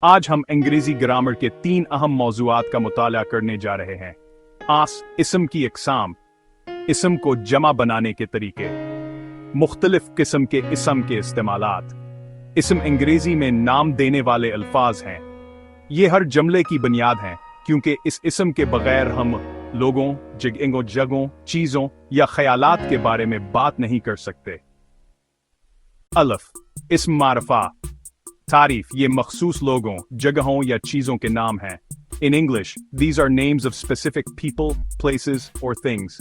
आज हम अंग्रेजी ग्रामर के 3 अहम मौज़ूआत का मुताला करने जा रहे हैं। इसम की इकसाम, इसम को जमा बनाने के तरीके, मुख्तलिफ किस्म के इसम के इस्तेमालात। इसम अंग्रेजी में नाम देने वाले अल्फाज हैं। ये हर जुमले की बुनियाद हैं, क्योंकि इस इसम के बगैर हम लोगों, जगहों, चीजों या ख्यालात के बारे में बात नहीं कर सकते। अलफ, इसम मारफा, तारीफ, ये मखसूस लोगों, जगहों या चीजों के नाम हैं। In English, these are names of specific people, places, or things.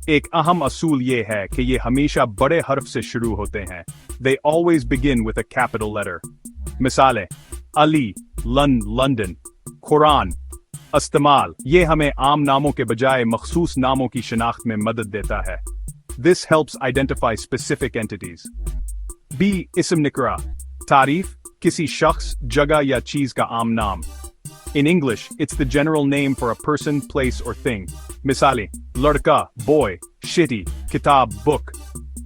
एक अहम असूल ये है कि ये हमेशा बड़े हर्फ से शुरू होते हैं। They always begin with a capital letter. मिसालें: अली, लंदन, कुरान। इस्तेमाल, ये हमें आम नामों के बजाय मखसूस नामों की शिनाख्त में मदद देता है। This helps identify specific entities. B. इसम निकरा, तारीफ, किसी शख्स, जगह या चीज का आम नाम। In English, it's the general name for a person, place, or thing. मिसालें: लड़का, boy, city, किताब, book।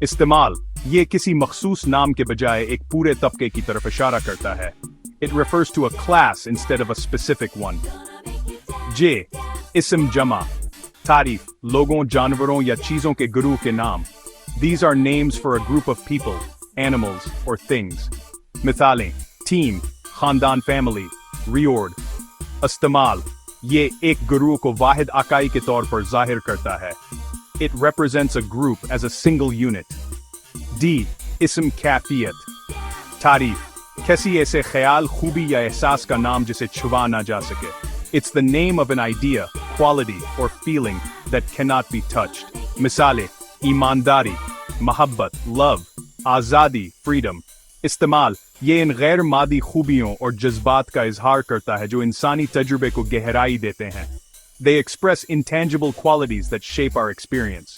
इस्तेमाल, ये किसी मखसूस नाम के बजाय एक पूरे तबके की तरफ इशारा करता है। It refers to a class instead of a specific one. J. इसम जमा, तारीफ, लोगों, जानवरों या चीजों के गुरूह के नाम। These are names for a group of people, animals, or things. मिसालें: टीम, खानदान, फैमिली, रियोर्ड। इस्तेमाल, ये एक गुरूह को वाहिद इकाई के तौर पर जाहिर करता है। It represents a group as a single unit. D. इसम कैफियत, तारीफ, किसी ऐसे ख्याल, खूबी या एहसास का नाम जिसे छुपा ना जा सके। It's the name of an idea, quality, or feeling that cannot be touched. मिसालें: ईमानदारी, मोहब्बत, love, आज़ादी, freedom। इस्तेमाल, ये इन गैर मादी खूबियों और जज्बात का इजहार करता है जो इंसानी तजुर्बे को गहराई देते हैं। They express intangible qualities that shape our experience.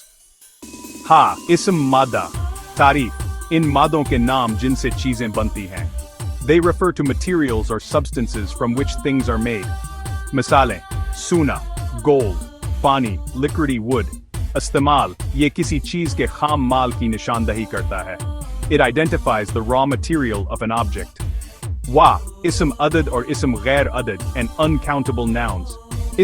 हा, इसम मादा, तारीफ, इन मादों के नाम जिनसे चीजें बनती हैं। They refer to materials or substances from which things are made. मिसालें: सोना, gold, पानी, liquidy wood। इस्तेमाल, ये किसी चीज के खाम माल की निशानदही करता है। It identifies the raw material of an object. Wa, ism adad or ism ghair adad, and uncountable nouns.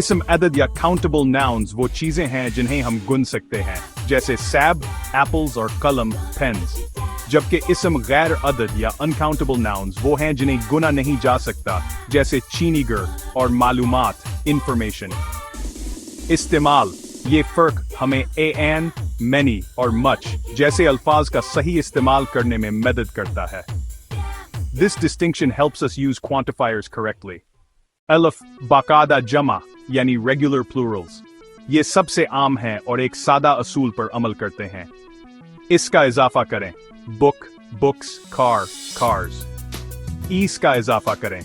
Ism adad या countable nouns वो चीजें हैं जिन्हें हम गुन सकते हैं, जैसे सेब, apples और कलम, pens. जबकि इसम गैर अदद या uncountable nouns वो हैं जिन्हें गुना नहीं जा सकता, जैसे चीनीगर और मालूमात, information. इस्तेमाल, ये फर्क हमें an, many और much जैसे अल्फाज का सही इस्तेमाल करने में मदद करता है। This distinction helps us use quantifiers correctly. अलफ, बाकायदा जमा यानी regular plurals, ये सबसे आम हैं और एक सादा असूल पर अमल करते हैं। इसका इजाफा करें: book, books, car, cars। ईस का इजाफा करें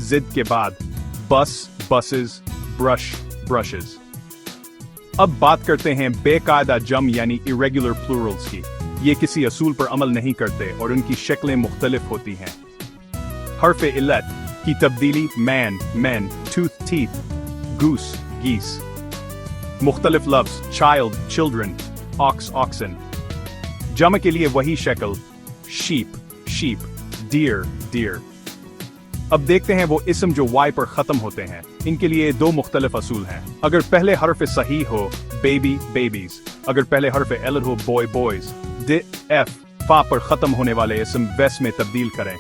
जिद के बाद: bus, buses, brush, brushes। अब बात करते हैं बेकायदा जम यानी irregular plurals की। ये किसी असूल पर अमल नहीं करते और उनकी शक्लें मुख्तलिफ होती हैं। हर्फ इल्लत की तब्दीली: man, men, tooth, teeth, goose, geese। मुख्तलिफ लफ्ज: child, children, ox, oxen। जम के लिए वही शक्ल: sheep, sheep, deer, deer। अब देखते हैं वो इसम जो y पर खत्म होते हैं। इनके लिए 2 मुख्तलिफ असूल हैं। अगर पहले हर्फ सही हो, baby, babies। अगर पहले हर्फ एलत हो, boy, boys। f, फा पर खत्म होने वाले इसम वेस में तब्दील करें: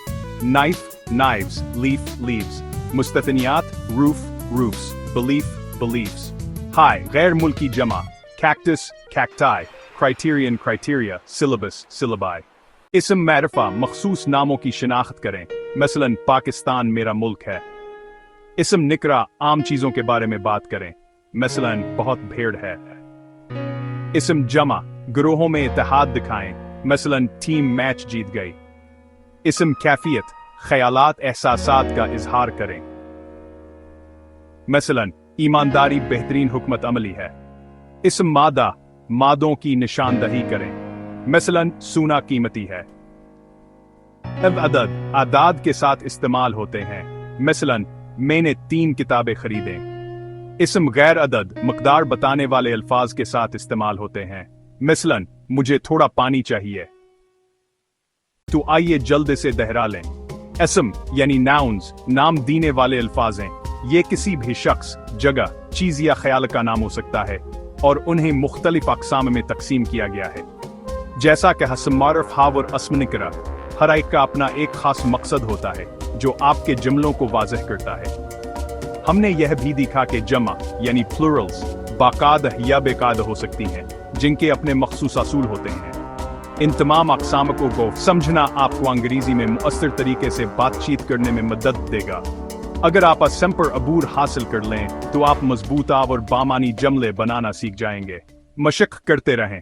knife, knives, leaf, leaves। मुस्तथनियात: roof, roofs, belief, beliefs। हाय, गैर मुल्की जमा: cactus, cacti, criterion, criteria, syllabus, syllabi। इसम मारिफा, मखसूस नामों की शिनाख्त करें, मसलन पाकिस्तान मेरा मुल्क है। इसम निकरा, आम चीजों के बारे में बात करें, मसलन बहुत भीड़ है। इसम जमा, ग्रोहों में इत्तेहाद दिखाएं, मसलन टीम मैच जीत गई। इसम कैफियत, ख्यालात, एहसासात का इजहार करें, मसलन ईमानदारी बेहतरीन हुकमत अमली है। इसम मादा, मादों की निशानदही करें, मसलन सोना कीमती है। अब अदद, आदाद के साथ इस्तेमाल होते हैं, मसलन मैंने 3 किताबें खरीदें। इसम गैर अदद, मकदार बताने वाले अल्फाज के साथ इस्तेमाल होते हैं, मसलन मुझे थोड़ा पानी चाहिए। तो आइए जल्द से दोहरा लें: اسم यानी नाउन्स नाम देने वाले अल्फाज हैं। ये किसी भी शख्स, जगह, चीज या ख्याल का नाम हो सकता है और उन्हें मुख्तलिफ अक़साम में तकसीम किया गया है। जैसा कि हस्म मारुफ हाव और अस्म निकरा, हर एक का अपना एक खास मकसद होता है जो आपके जुमलों को वाज़ह करता है। हमने यह भी देखा कि जमा यानी प्लूरल्स बाकायदा या बेकायदा हो सकती हैं, जिनके अपने मखसूस असूल होते हैं। इन तमाम अक़साम को समझना आपको अंग्रेजी में मुअस्सर तरीके से बातचीत करने में मदद देगा। अगर आप असम पर अबूर हासिल कर लें तो आप मजबूत और बामानी जमले बनाना सीख जाएंगे। मशक करते रहें।